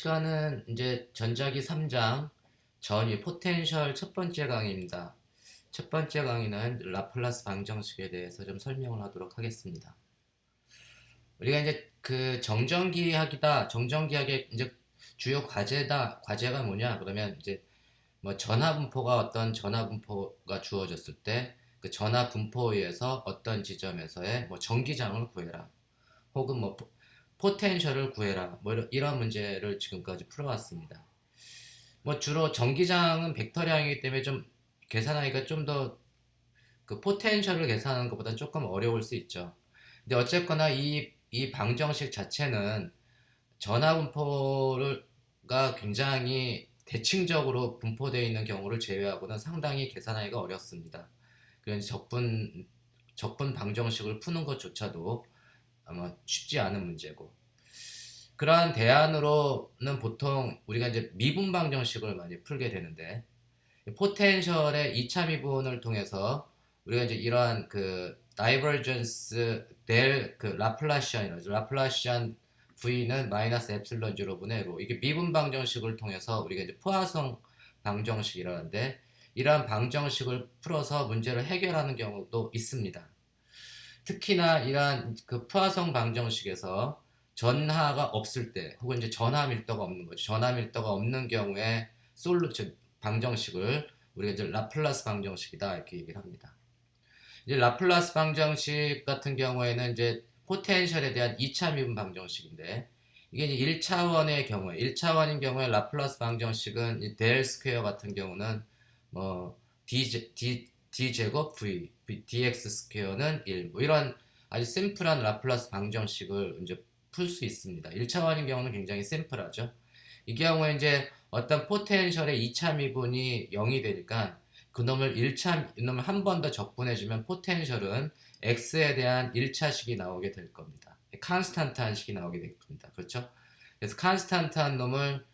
시간은 이제 전자기 3장 전위 포텐셜 첫 번째 강의입니다. 첫 번째 강의는 라플라스 방정식에 대해서 좀 설명을 하도록 하겠습니다. 우리가 이제 그 정전기학이다. 정전기학의 이제 주요 과제가 뭐냐? 그러면 이제 뭐 전하 분포가 어떤 전하 분포가 주어졌을 때 그 전하 분포에 의해서 어떤 지점에서의 뭐 전기장을 구해라. 혹은 뭐 포텐셜을 구해라. 뭐 이런 문제를 지금까지 풀어왔습니다. 뭐 주로 전기장은 벡터량이기 때문에 좀 계산하기가 좀 더 그 포텐셜을 계산하는 것보다 조금 어려울 수 있죠. 근데 어쨌거나 이 방정식 자체는 전하 분포가 굉장히 대칭적으로 분포되어 있는 경우를 제외하고는 상당히 계산하기가 어렵습니다. 그래서 적분 방정식을 푸는 것조차도 아마 쉽지 않은 문제고, 그러한 대안으로는 보통 우리가 이제 미분 방정식을 많이 풀게 되는데, 포텐셜의 2차 미분을 통해서 우리가 이제 이러한 그 다이버전스 델 그 라플라시안이라죠. 라플라시안 v는 마이너스 엡실론 0분의 로, 이게 미분 방정식을 통해서 우리가 이제 포화성 방정식이라는데, 이러한 방정식을 풀어서 문제를 해결하는 경우도 있습니다. 특히나 이러한 그 포화성 방정식에서 전하가 없을 때, 혹은 이제 전하 밀도가 없는 거죠. 전하 밀도가 없는 경우에 즉 방정식을 우리가 이제 라플라스 방정식이다 이렇게 얘기를 합니다. 이제 라플라스 방정식 같은 경우에는 이제 포텐셜에 대한 2차 미분 방정식인데, 이게 이제 1차원의 경우에, 1차원인 경우에 라플라스 방정식은 델 스퀘어 같은 경우는 뭐 d 제곱 v dx 스퀘어는 1, 뭐 이런 아주 심플한 라플라스 방정식을 이제 풀 수 있습니다. 1차원인 경우는 굉장히 심플하죠. 이 경우에 이제 어떤 포텐셜의 2차 미분이 0이 되니까 이놈을 한 번 더 적분해주면 포텐셜은 x에 대한 1차식이 나오게 될 겁니다. 컨스탄트한 식이 나오게 될 겁니다. 그렇죠? 그래서 컨스탄트한 놈을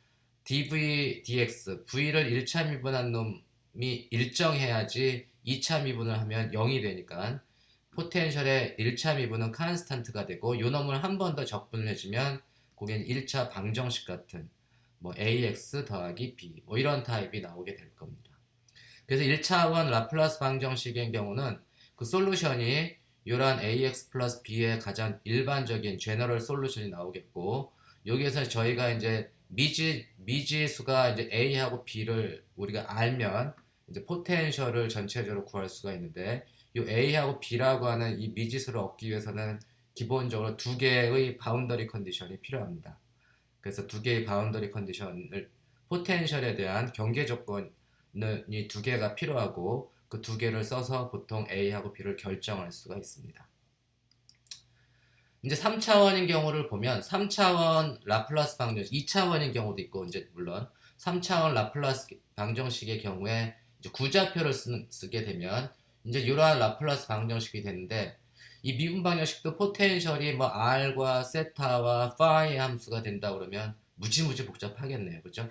dv dx, v를 1차 미분한 놈이 일정해야지 2차 미분을 하면 0이 되니까 포텐셜의 1차 미분은 컨스탄트가 되고, 이 놈을 한 번 더 적분을 해주면 그게 1차 방정식 같은 뭐 ax 더하기 b 뭐 이런 타입이 나오게 될 겁니다. 그래서 1차원 라플라스 방정식의 경우는 그 솔루션이 이러한 ax 플러스 b의 가장 일반적인 제너럴 솔루션이 나오겠고, 여기에서 저희가 이제 미지수가 이제 a하고 b를 우리가 알면 이제 포텐셜을 전체적으로 구할 수가 있는데, 이 a하고 b라고 하는 이 미지수를 얻기 위해서는 기본적으로 두 개의 바운더리 컨디션이 필요합니다. 그래서 두 개의 바운더리 컨디션을, 포텐셜에 대한 경계 조건이 두 개가 필요하고, 그 두 개를 써서 보통 A하고 B를 결정할 수가 있습니다. 이제 3차원인 경우를 보면 3차원 라플라스 방정식, 2차원인 경우도 있고, 이제 물론 3차원 라플라스 방정식의 경우에 이제 구좌표를 쓰게 되면 이제 이러한 라플라스 방정식이 되는데, 이 미분 방정식도 포텐셜이 뭐 r과 세타와 파이 함수가 된다 그러면 무지무지 복잡하겠네요. 그죠?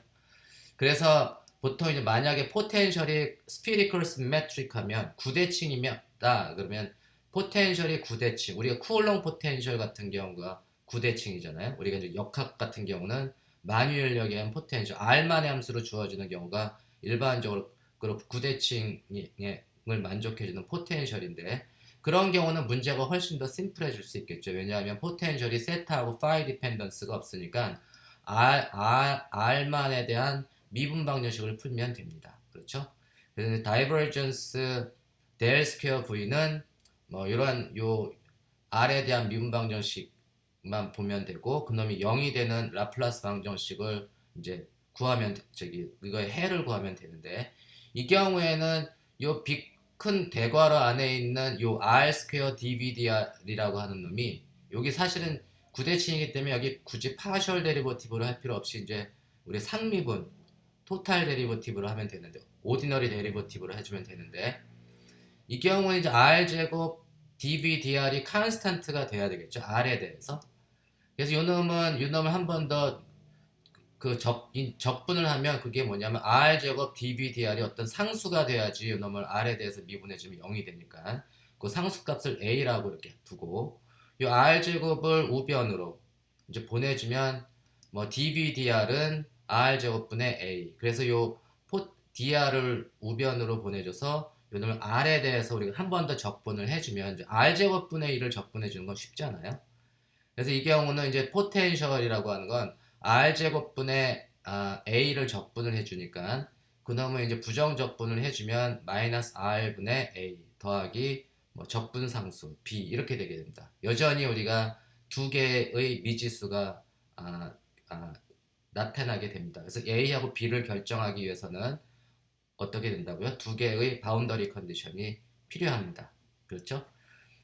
그래서 보통 이제 만약에 포텐셜이 스피리컬 시메트릭 하면 구대칭이다 그러면 포텐셜이 구대칭, 우리가 쿠올롱 포텐셜 같은 경우가 구대칭이잖아요. 우리가 이제 역학 같은 경우는 마뉴엘력에 의한 포텐셜 R만의 함수로 주어지는 경우가 일반적으로 구대칭을 만족해주는 포텐셜인데, 그런 경우는 문제가 훨씬 더 심플해질 수 있겠죠. 왜냐하면 포텐셜이 세타하고 파이 디펜던스가 없으니까 R만에 대한 미분 방정식을 풀면 됩니다. 그렇죠? 그래서 다이버전스 델 스퀘어 V는 뭐 이러한 요 R에 대한 미분 방정식만 보면 되고, 그놈이 0이 되는 라플라스 방정식을 이제 구하면, 이거의 해를 구하면 되는데, 이 경우에는 요 큰 대괄호 안에 있는 요 R 스퀘어 DVDR이라고 하는 놈이, 여기 사실은 구대칭이기 때문에 여기 굳이 파셜 데리버티브를 할 필요 없이 이제 우리 상미분 토탈 데리버티브를 하면 되는데, 오디너리 데리버티브를 해주면 되는데, 이 경우에 이제 r제곱 dvdr이 컨스탄트가 돼야 되겠죠. r에 대해서. 그래서 요 놈을 한 번 더 그 적분을 하면 그게 뭐냐면 r제곱 dvdr이 어떤 상수가 돼야지 요 놈을 r에 대해서 미분해주면 0이 되니까 그 상수값을 a라고 이렇게 두고, 요 r제곱을 우변으로 이제 보내주면 뭐 dvdr은 r제곱분의 a. 그래서 요 dr을 우변으로 보내줘서 요놈을 r에 대해서 우리가 한 번 더 적분을 해주면 이제 r제곱분의 1을 적분해 주는 건 쉽잖아요. 그래서 이 경우는 이제 포텐셜이라고 하는 건 r제곱분의 a를 적분을 해주니까 그놈을 이제 부정적분을 해주면 마이너스 r분의 a 더하기 뭐 적분상수 b 이렇게 되게 됩니다. 여전히 우리가 두 개의 미지수가 나타나게 됩니다. 그래서 a하고 b를 결정하기 위해서는 어떻게 된다고요? 두 개의 바운더리 컨디션이 필요합니다. 그렇죠?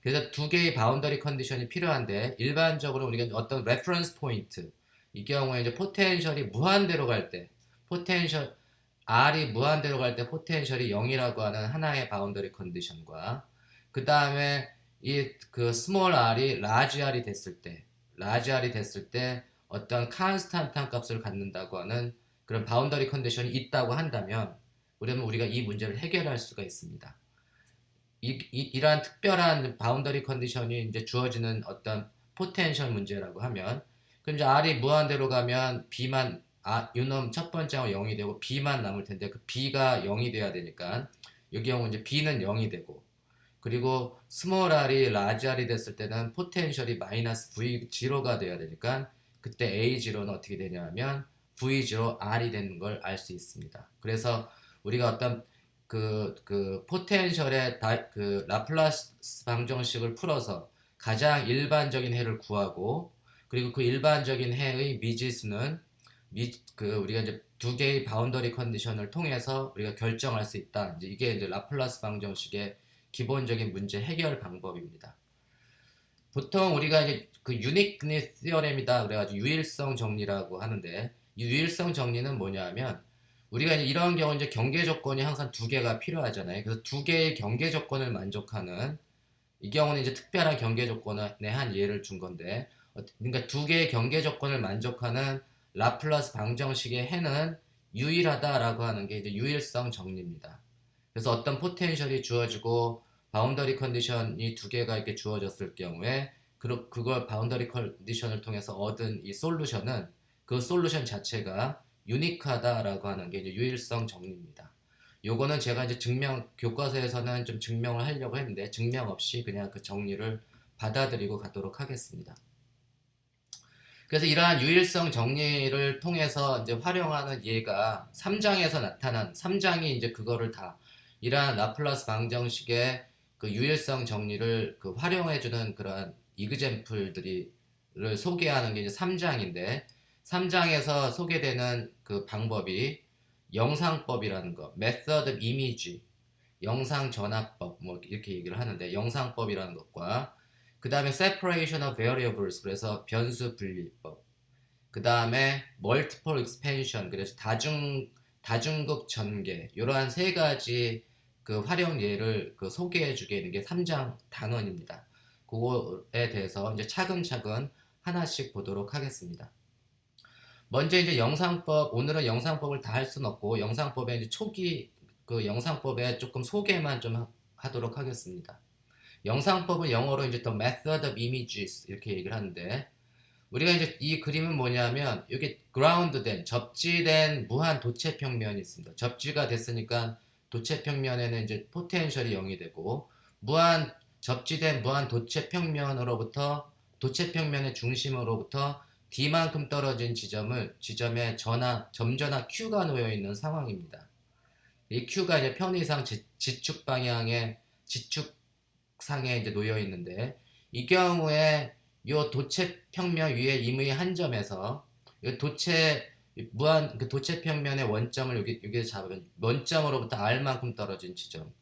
그래서 두 개의 바운더리 컨디션이 필요한데 일반적으로 우리가 어떤 레퍼런스 포인트 이 경우에 이제 포텐셜이 무한대로 갈 때 포텐셜 R이 무한대로 갈 때 포텐셜이 0이라고 하는 하나의 바운더리 컨디션과 그 다음에 이 그 스몰 r이 라지 r이 됐을 때 어떤 컨스탄트한 값을 갖는다고 하는 그런 바운더리 컨디션이 있다고 한다면 그러면 우리가 이 문제를 해결할 수가 있습니다. 이러한 특별한 바운더리 컨디션이 이제 주어지는 어떤 포텐셜 문제라고 하면 그럼 이제 R이 무한대로 가면 B만 요놈 첫 번째가 0이 되고 B만 남을 텐데 그 B가 0이 돼야 되니까 이 경우 이제 B는 0이 되고 그리고 스몰 r이 라지 r이 됐을 때는 포텐셜이 마이너스 V0가 돼야 되니까 그때 A0는 어떻게 되냐면 V0 R이 되는 걸 알 수 있습니다. 그래서 우리가 어떤 그 포텐셜의 그 라플라스 방정식을 풀어서 가장 일반적인 해를 구하고 그리고 그 일반적인 해의 미지수는 우리가 이제 두 개의 바운더리 컨디션을 통해서 우리가 결정할 수 있다. 이게 이제 라플라스 방정식의 기본적인 문제 해결 방법입니다. 보통 우리가 이제 그 유니크니스 티어렘이다 그래가지고 유일성 정리라고 하는데 이 유일성 정리는 뭐냐면 우리가 이제 이런 경우 이제 경계 조건이 항상 두 개가 필요하잖아요. 그래서 두 개의 경계 조건을 만족하는 이 경우는 이제 특별한 경계 조건의 한 예를 준 건데 그러니까 두 개의 경계 조건을 만족하는 라플라스 방정식의 해는 유일하다라고 하는 게 이제 유일성 정리입니다. 그래서 어떤 포텐셜이 주어지고 바운더리 컨디션이 두 개가 이렇게 주어졌을 경우에 그걸 바운더리 컨디션을 통해서 얻은 이 솔루션은 그 솔루션 자체가 유니크하다라고 하는 게 이제 유일성 정리입니다. 요거는 제가 이제 교과서에서는 좀 증명을 하려고 했는데 증명 없이 그냥 그 정리를 받아들이고 가도록 하겠습니다. 그래서 이러한 유일성 정리를 통해서 이제 활용하는 예가 3장에서 나타난 3장이 이제 그거를 다 이러한 라플라스 방정식의 그 유일성 정리를 그 활용해주는 그런 이그젬플들을 소개하는 게 이제 3장인데 3장에서 소개되는 그 방법이 영상법이라는 거, method of image, 영상 전화법 뭐 이렇게 얘기를 하는데 영상법이라는 것과 그 다음에 separation of variables 그래서 변수 분리법 그 다음에 multiple expansion 그래서 다중극 전개 이러한 세 가지 그 활용 예를 그 소개해 주게 되는 게 3장 단원입니다. 그거에 대해서 이제 차근차근 하나씩 보도록 하겠습니다. 먼저 이제 영상법 오늘은 영상법을 다 할 수는 없고 영상법의 이제 초기 그 영상법에 조금 소개만 좀 하도록 하겠습니다. 영상법은 영어로 이제 The Method of Images 이렇게 얘기를 하는데 우리가 이제 이 그림은 뭐냐면 이게 그라운드된 접지된 무한 도체 평면이 있습니다. 접지가 됐으니까 도체 평면에는 이제 포텐셜이 0이 되고 접지된 무한 도체 평면으로부터 도체 평면의 중심으로부터 D만큼 떨어진 지점에 점전화 Q가 놓여 있는 상황입니다. 이 Q가 이제 편의상 지축 방향의 지축상에 이제 놓여 있는데 이 경우에 이 도체 평면 위에 임의 한 점에서 이 도체 평면의 원점을 여기에 잡으면 원점으로부터 R만큼 떨어진 지점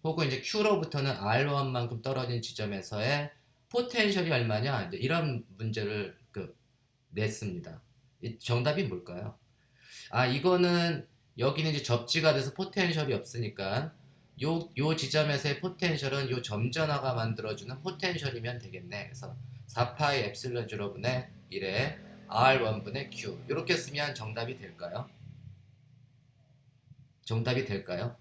혹은 이제 Q로부터는 R1만큼 떨어진 지점에서의 포텐셜이 얼마냐 이제 이런 문제를 냈습니다. 정답이 뭘까요? 이거는 여기는 이제 접지가 돼서 포텐셜이 없으니까 요 지점에서의 포텐셜은 요 점전화가 만들어주는 포텐셜이면 되겠네. 그래서 4파이 엡실론 0분의 1에 R1분의 Q 이렇게 쓰면 정답이 될까요? 정답이 될까요?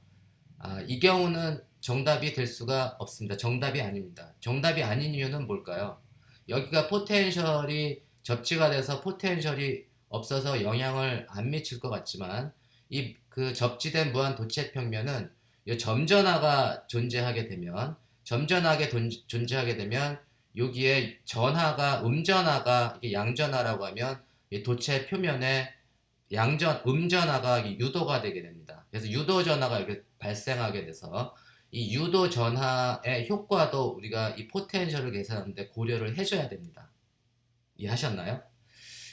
이 경우는 정답이 될 수가 없습니다. 정답이 아닙니다. 정답이 아닌 이유는 뭘까요? 여기가 포텐셜이 접지가 돼서 포텐셜이 없어서 영향을 안 미칠 것 같지만 이 그 접지된 무한 도체 평면은 이 점전하가 존재하게 되면 존재하게 되면 여기에 전하가 음전하가 이게 양전하라고 하면 이 도체 표면에 음전하가 유도가 되게 됩니다. 그래서 유도 전하가 이렇게 발생하게 돼서 이 유도 전하의 효과도 우리가 이 포텐셜을 계산하는데 고려를 해줘야 됩니다. 이해하셨나요?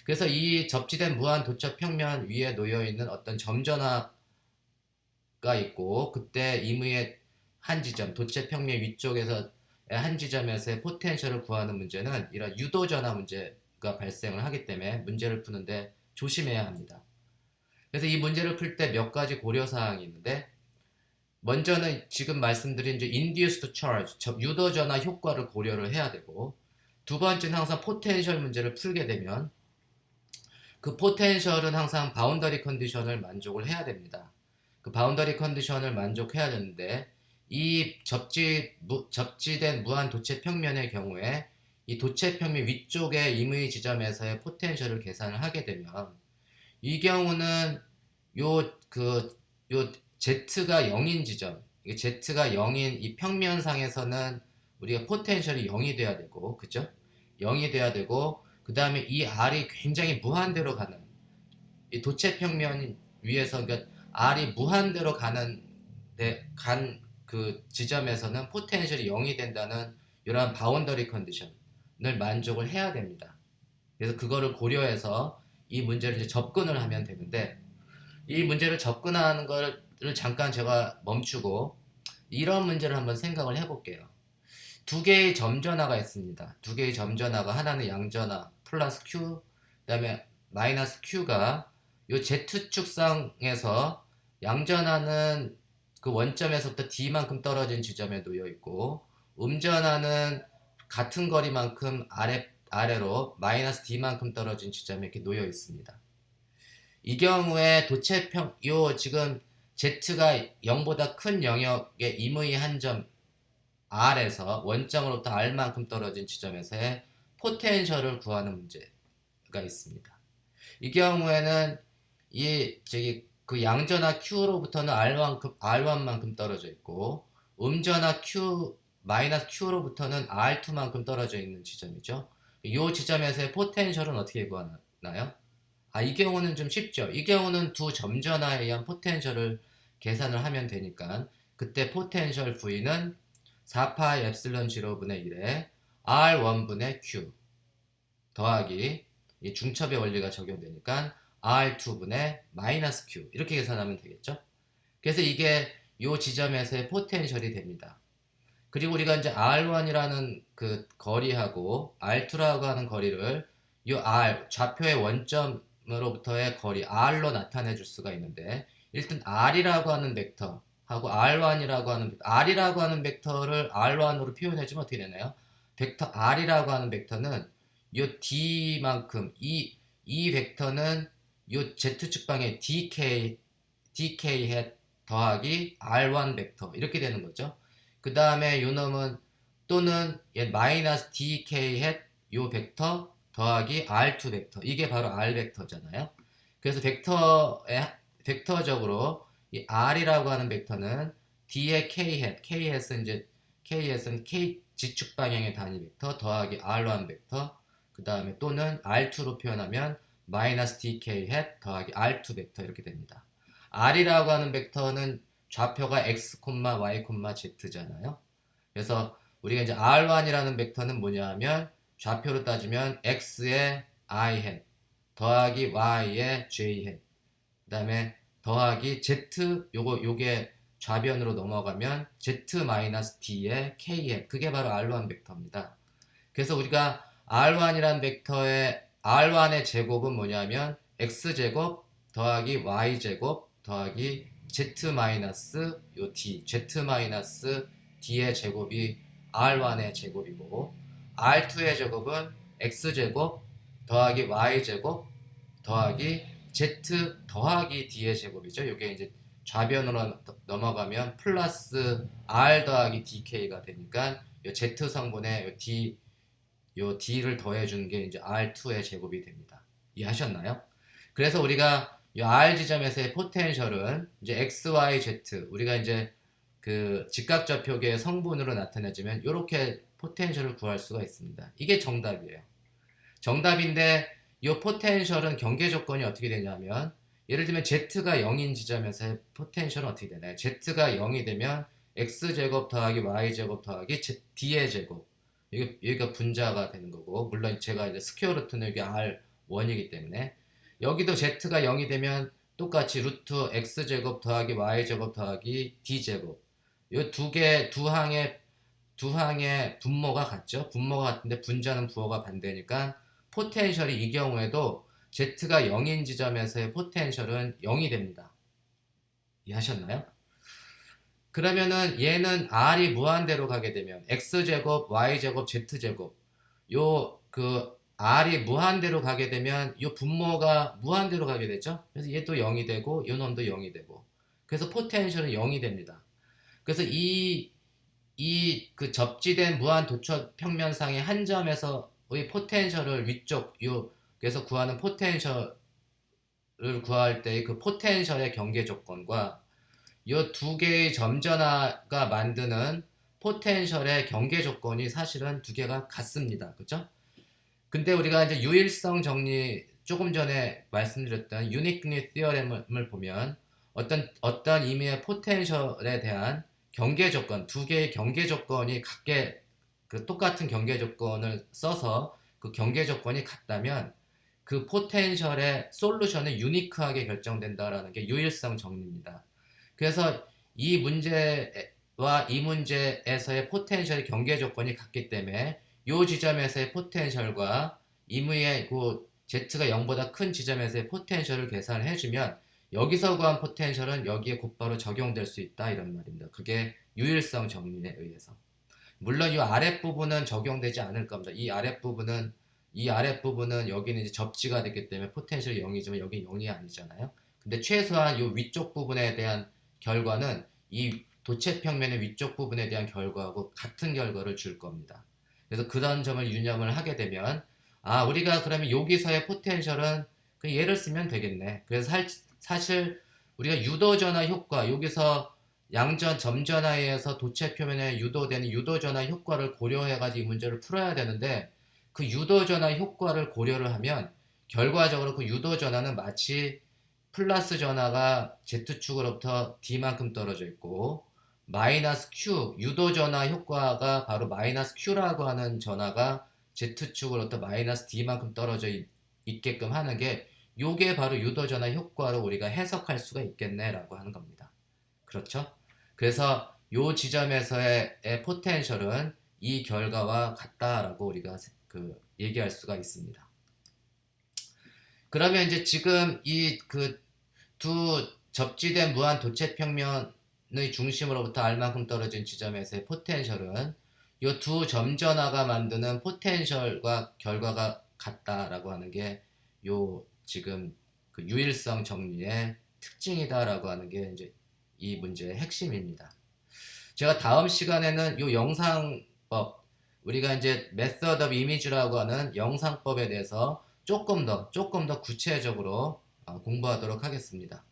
그래서 이 접지된 무한 도처 평면 위에 놓여 있는 어떤 점전하가 있고 그때 임의의 한 지점, 도체 평면 위쪽에서 한 지점에서의 포텐셜을 구하는 문제는 이런 유도 전하 문제가 발생을 하기 때문에 문제를 푸는데 조심해야 합니다. 그래서 이 문제를 풀 때 몇 가지 고려 사항이 있는데 먼저는 지금 말씀드린 이제 induced charge, 유도 전하 효과를 고려를 해야 되고 두 번째는 항상 포텐셜 문제를 풀게 되면 그 포텐셜은 항상 바운더리 컨디션을 만족을 해야 됩니다. 그 바운더리 컨디션을 만족해야 되는데 이 접지된 무한 도체 평면의 경우에 이 도체 평면 위쪽의 임의 지점에서의 포텐셜을 계산을 하게 되면 이 경우는 요 Z가 0인 지점, 이게 Z가 0인 이 평면상에서는 우리가 포텐셜이 0이 돼야 되고, 그죠? 0이 돼야 되고, 그 다음에 이 R이 굉장히 무한대로 가는, 이 도체 평면 위에서, 그러니까 R이 무한대로 간 그 지점에서는 포텐셜이 0이 된다는 이러한 바운더리 컨디션을 만족을 해야 됩니다. 그래서 그거를 고려해서 이 문제를 이제 접근을 하면 되는데, 이 문제를 접근하는 거를 잠깐 제가 멈추고 이런 문제를 한번 생각을 해볼게요. 두 개의 점전하가 있습니다. 두 개의 점전하가 하나는 양전하 플러스 Q, 그다음에 마이너스 Q가 이 Z축상에서 양전하는 그 원점에서부터 D만큼 떨어진 지점에 놓여 있고 음전하는 같은 거리만큼 아래로 마이너스 D만큼 떨어진 지점에 이렇게 놓여 있습니다. 이 경우에 지금 Z가 0보다 큰 영역의 임의 한 점 R에서 원점으로부터 R만큼 떨어진 지점에서의 포텐셜을 구하는 문제가 있습니다. 이 경우에는 그 양전하 Q로부터는 R1만큼 떨어져 있고 음전하 마이너스 Q로부터는 R2만큼 떨어져 있는 지점이죠. 이 지점에서의 포텐셜은 어떻게 구하나요? 이 경우는 좀 쉽죠. 이 경우는 두 점전하에 의한 포텐셜을 계산을 하면 되니까 그때 포텐셜 V는 4파이 엡실론 0분의 1에 R1분의 Q 더하기 이 중첩의 원리가 적용되니까 R2분의 마이너스 Q 이렇게 계산하면 되겠죠. 그래서 이게 이 지점에서의 포텐셜이 됩니다. 그리고 우리가 이제 R1이라는 그 거리하고 R2라고 하는 거리를 이 좌표의 원점으로부터의 거리 R로 나타내 줄 수가 있는데 일단 R이라고 하는 벡터하고 R이라고 하는 벡터를 R1으로 표현해 주면 어떻게 되나요? 벡터 R이라고 하는 벡터는 이 D만큼 이 벡터는 이 Z축방의 DK hat 더하기 R1 벡터 이렇게 되는 거죠. 그 다음에 요 놈은 또는 마이너스 DK hat 요 벡터 더하기 R2 벡터 이게 바로 R 벡터잖아요. 그래서 벡터적으로 이 R이라고 하는 벡터는 D의 K hat, Khat은 K 지축 방향의 단위 벡터 더하기 R1 벡터 그 다음에 또는 R2로 표현하면 마이너스 DK hat 더하기 R2 벡터 이렇게 됩니다. R이라고 하는 벡터는 좌표가 x, y, z잖아요. 그래서 우리가 이제 R1이라는 벡터는 뭐냐 하면 좌표로 따지면 x의 i hat 더하기 y의 j hat 그 다음에 더하기 z 요게 좌변으로 넘어가면 z-d의 k hat 그게 바로 R1 벡터입니다. 그래서 우리가 R1이라는 벡터의 R1의 제곱은 뭐냐면 x제곱 더하기 y제곱 더하기 z-d의 제곱이 R1의 제곱이고 R2의 제곱은 x제곱 더하기 y제곱 더하기 z 더하기 d의 제곱이죠. 이게 이제 좌변으로 넘어가면 플러스 r 더하기 dk가 되니까 이 z 성분에 요 d를 더해주는 게 이제 R2의 제곱이 됩니다. 이해하셨나요? 그래서 우리가 이 R 지점에서의 포텐셜은 이제 X, Y, Z 우리가 이제 그 직각좌표계의 성분으로 나타내지면 이렇게 포텐셜을 구할 수가 있습니다. 이게 정답이에요. 정답인데 이 포텐셜은 경계 조건이 어떻게 되냐면 예를 들면 Z가 0인 지점에서의 포텐셜은 어떻게 되나요? Z가 0이 되면 X제곱 더하기 Y제곱 더하기 D의 제곱 여기가 분자가 되는 거고 물론 제가 이제 스퀘어 루트는 여기 R1이기 때문에 여기도 Z가 0이 되면 똑같이 루트 X제곱 더하기 Y제곱 더하기 D제곱 이 두 항의 분모가 같죠? 분모가 같은데 분자는 부호가 반대니까 포텐셜이 이 경우에도 Z가 0인 지점에서의 포텐셜은 0이 됩니다. 이해하셨나요? 그러면은 얘는 R이 무한대로 가게 되면 X제곱, Y제곱, Z제곱 요 그 R이 무한대로 가게 되면 요 분모가 무한대로 가게 되죠? 그래서 얘도 0이 되고 요 놈도 0이 되고 그래서 포텐셜은 0이 됩니다. 그래서 그 접지된 무한 도처 평면상의 한 점에서의 포텐셜을 위쪽 그래서 구하는 포텐셜을 구할 때의 그 포텐셜의 경계 조건과 이 두 개의 점전화가 만드는 포텐셜의 경계 조건이 사실은 두 개가 같습니다. 그렇죠? 근데 우리가 이제 유일성 정리 조금 전에 말씀드렸던 유니크니스 티어렘을 보면 어떤 의미의 포텐셜에 대한 경계 조건, 두 개의 경계 조건이 같게 그 똑같은 경계 조건을 써서 그 경계 조건이 같다면 그 포텐셜의 솔루션이 유니크하게 결정된다라는 게 유일성 정리입니다. 그래서 이 문제와 이 문제에서의 포텐셜의 경계 조건이 같기 때문에 이 지점에서의 포텐셜과 이무의 그 Z가 0보다 큰 지점에서의 포텐셜을 계산을 해주면 여기서 구한 포텐셜은 여기에 곧바로 적용될 수 있다 이런 말입니다. 그게 유일성 정리에 의해서. 물론 이 아랫부분은 적용되지 않을 겁니다. 이 아랫부분은 여기는 이제 접지가 됐기 때문에 포텐셜이 0이지만 여기 0이 아니잖아요. 근데 최소한 이 위쪽 부분에 대한 결과는 이 도체 평면의 위쪽 부분에 대한 결과하고 같은 결과를 줄 겁니다. 그래서 그런 점을 유념을 하게 되면 우리가 그러면 여기서의 포텐셜은 그 예를 쓰면 되겠네. 그래서 사실 우리가 유도전화 효과 여기서 양전 점전화에 의해서 도체 표면에 유도되는 유도전화 효과를 고려해가지고 이 문제를 풀어야 되는데 그 유도전화 효과를 고려를 하면 결과적으로 그 유도전화는 마치 플러스 전화가 Z축으로부터 D만큼 떨어져 있고 마이너스 Q 유도전화 효과가 바로 마이너스 Q라고 하는 전화가 Z축으로부터 마이너스 D만큼 떨어져 있게끔 하는 게 요게 바로 유도전화 효과로 우리가 해석할 수가 있겠네라고 하는 겁니다. 그렇죠? 그래서 요 지점에서의 포텐셜은 이 결과와 같다라고 우리가 얘기할 수가 있습니다. 그러면 이제 지금 이 그 두 접지된 무한 도체 평면의 중심으로부터 R만큼 떨어진 지점에서의 포텐셜은 이 두 점전화가 만드는 포텐셜과 결과가 같다라고 하는 게 요 지금 그 유일성 정리의 특징이다라고 하는 게 이제 이 문제의 핵심입니다. 제가 다음 시간에는 요 영상법 우리가 이제 Method of Image라고 하는 영상법에 대해서 조금 더 구체적으로 공부하도록 하겠습니다.